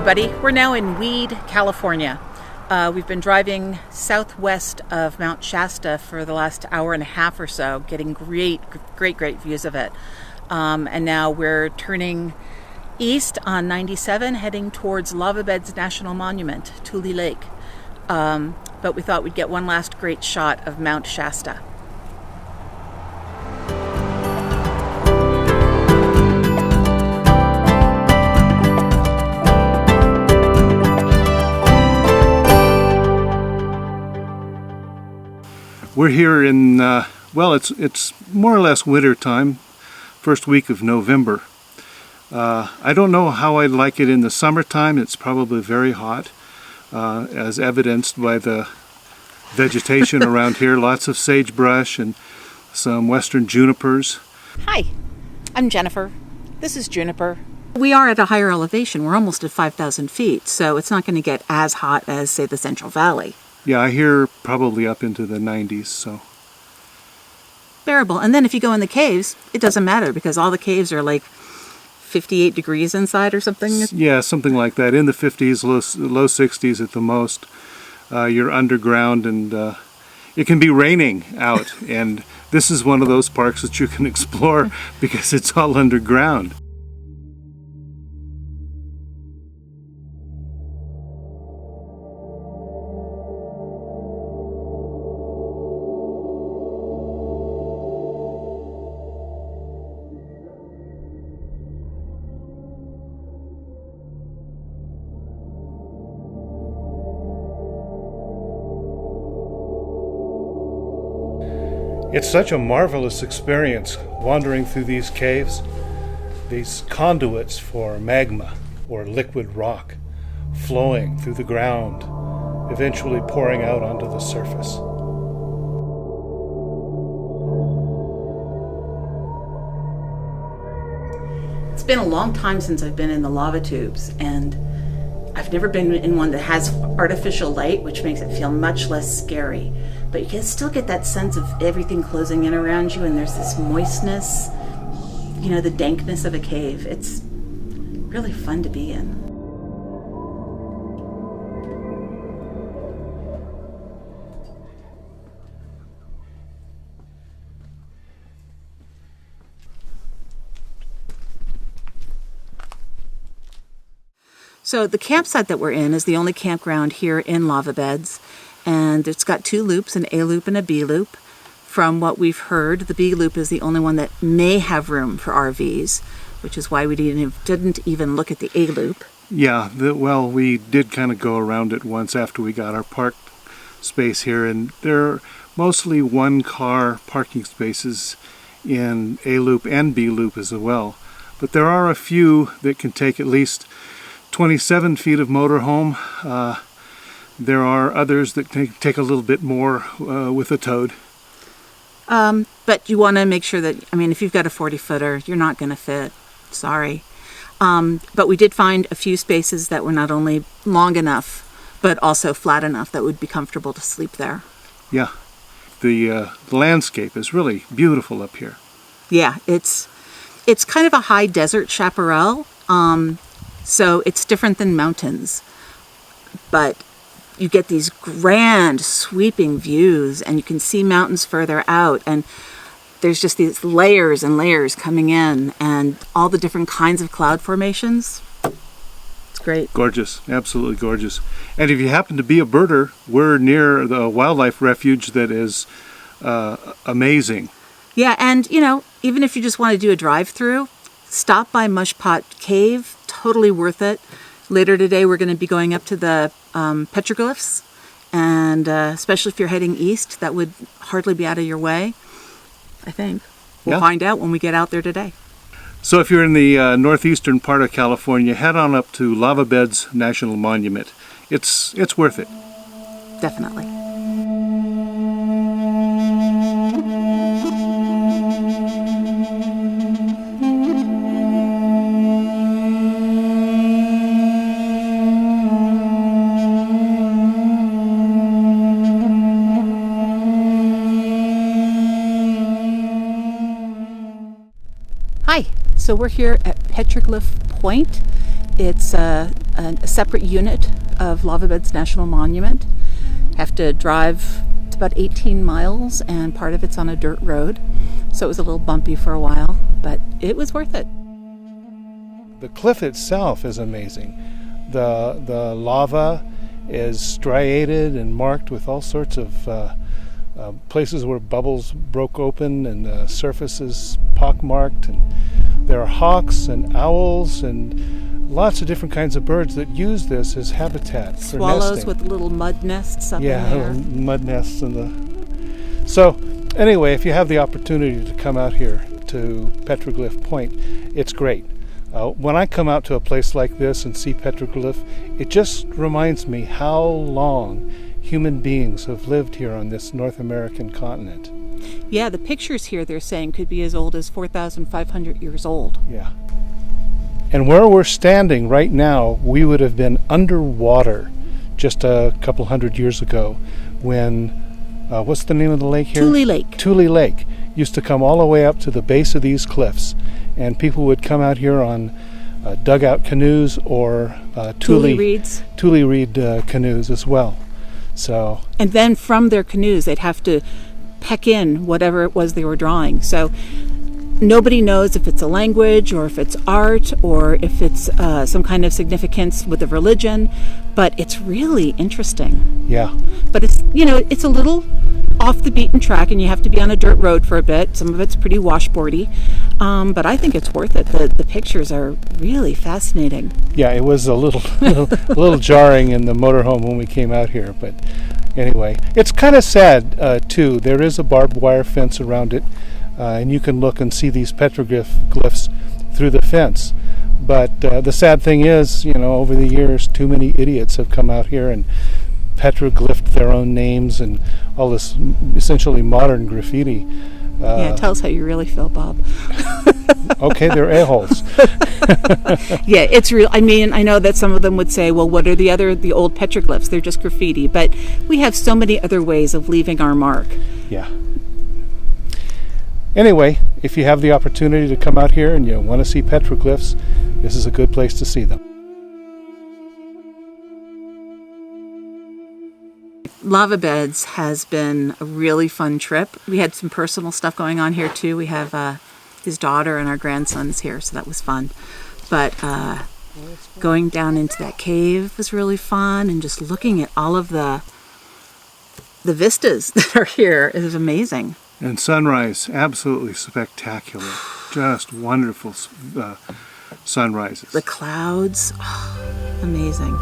everybody. We're now in Weed, California. We've been driving southwest of Mount Shasta for the last hour and a half or so, getting great views of it. And now we're turning east on 97, heading towards Lava Beds National Monument, Tule Lake. But we thought we'd get one last great shot of Mount Shasta. We're here in, it's more or less winter time, first week of November. I don't know how I'd like it in the summertime. It's probably very hot, as evidenced by the vegetation around here. Lots of sagebrush and some western junipers. Hi, I'm Jennifer. This is Juniper. We are at a higher elevation. We're almost at 5,000 feet, so it's not going to get as hot as, say, the Central Valley. Yeah, I hear probably up into the 90s, so. Bearable. And then if you go in the caves, it doesn't matter because all the caves are like 58 degrees inside or something. Yeah, something like that. In the 50s, low 60s at the most. You're underground and it can be raining out. And this is one of those parks that you can explore because it's all underground. It's such a marvelous experience wandering through these caves, these conduits for magma or liquid rock flowing through the ground, eventually pouring out onto the surface. It's been a long time since I've been in the lava tubes, and I've never been in one that has artificial light, which makes it feel much less scary. But you can still get that sense of everything closing in around you, and there's this moistness, you know, the dankness of a cave. It's really fun to be in. So the campsite that we're in is the only campground here in Lava Beds, and it's got two loops, an A loop and a B loop. From what we've heard, the B loop is the only one that may have room for RVs, which is why we didn't even look at the A loop. Yeah, we did kind of go around it once after we got our park space here, and there are mostly one-car parking spaces in A loop and B loop as well. But there are a few that can take at least 27 feet of motorhome. There are others that take a little bit more with a towed. But you want to make sure that, if you've got a 40-footer, you're not going to fit. Sorry. But we did find a few spaces that were not only long enough, but also flat enough that would be comfortable to sleep there. Yeah. The landscape is really beautiful up here. Yeah, it's kind of a high desert chaparral. So it's different than mountains, but you get these grand sweeping views and you can see mountains further out, and there's just these layers and layers coming in and all the different kinds of cloud formations. It's great. Gorgeous, absolutely gorgeous. And if you happen to be a birder, we're near the wildlife refuge that is amazing. Yeah, and even if you just want to do a drive-through, stop by Mushpot Cave. Totally worth it. Later today we're going to be going up to the Petroglyphs, and especially if you're heading east, that would hardly be out of your way, I think. We'll find out when we get out there today. So if you're in the northeastern part of California, head on up to Lava Beds National Monument. It's worth it. Definitely. Hi, so we're here at Petroglyph Point. It's a separate unit of Lava Beds National Monument. Have to drive about 18 miles, and part of it's on a dirt road, so it was a little bumpy for a while, but it was worth it. The cliff itself is amazing. The lava is striated and marked with all sorts of places where bubbles broke open, and the surface is pockmarked, and there are hawks and owls and lots of different kinds of birds that use this as habitat for Swallows nesting. with little mud nests up in there. Mud nests in the... So anyway, if you have the opportunity to come out here to Petroglyph Point, it's great. When I come out to a place like this and see petroglyph, it just reminds me how long human beings have lived here on this North American continent. Yeah, the pictures here, they're saying, could be as old as 4,500 years old. Yeah. And where we're standing right now, we would have been underwater just a couple hundred years ago when, what's the name of the lake here? Tule Lake. Tule Lake used to come all the way up to the base of these cliffs, and people would come out here on dugout canoes or Tule reed canoes as well. So. And then from their canoes, they'd have to peck in whatever it was they were drawing. So nobody knows if it's a language or if it's art or if it's some kind of significance with a religion, but it's really interesting. Yeah. But it's, it's a little off the beaten track, and you have to be on a dirt road for a bit. Some of it's pretty washboardy, but I think it's worth it. The pictures are really fascinating. Yeah, it was a little jarring in the motorhome when we came out here, but anyway, it's kind of sad too. There is a barbed wire fence around it, and you can look and see these petroglyphs through the fence. But the sad thing is, over the years, too many idiots have come out here and petroglyphed their own names and all this essentially modern graffiti. Yeah, tell us how you really feel, Bob. Okay, they're a-holes. Yeah, it's real. I mean, I know that some of them would say, well, what are the old petroglyphs? They're just graffiti. But we have so many other ways of leaving our mark. Yeah. Anyway, if you have the opportunity to come out here and you want to see petroglyphs, this is a good place to see them. Lava Beds has been a really fun trip. We had some personal stuff going on here too. We have his daughter and our grandsons here, so that was fun. But going down into that cave was really fun, and just looking at all of the vistas that are here is amazing. And sunrise, absolutely spectacular. Just wonderful sunrises. The clouds, amazing.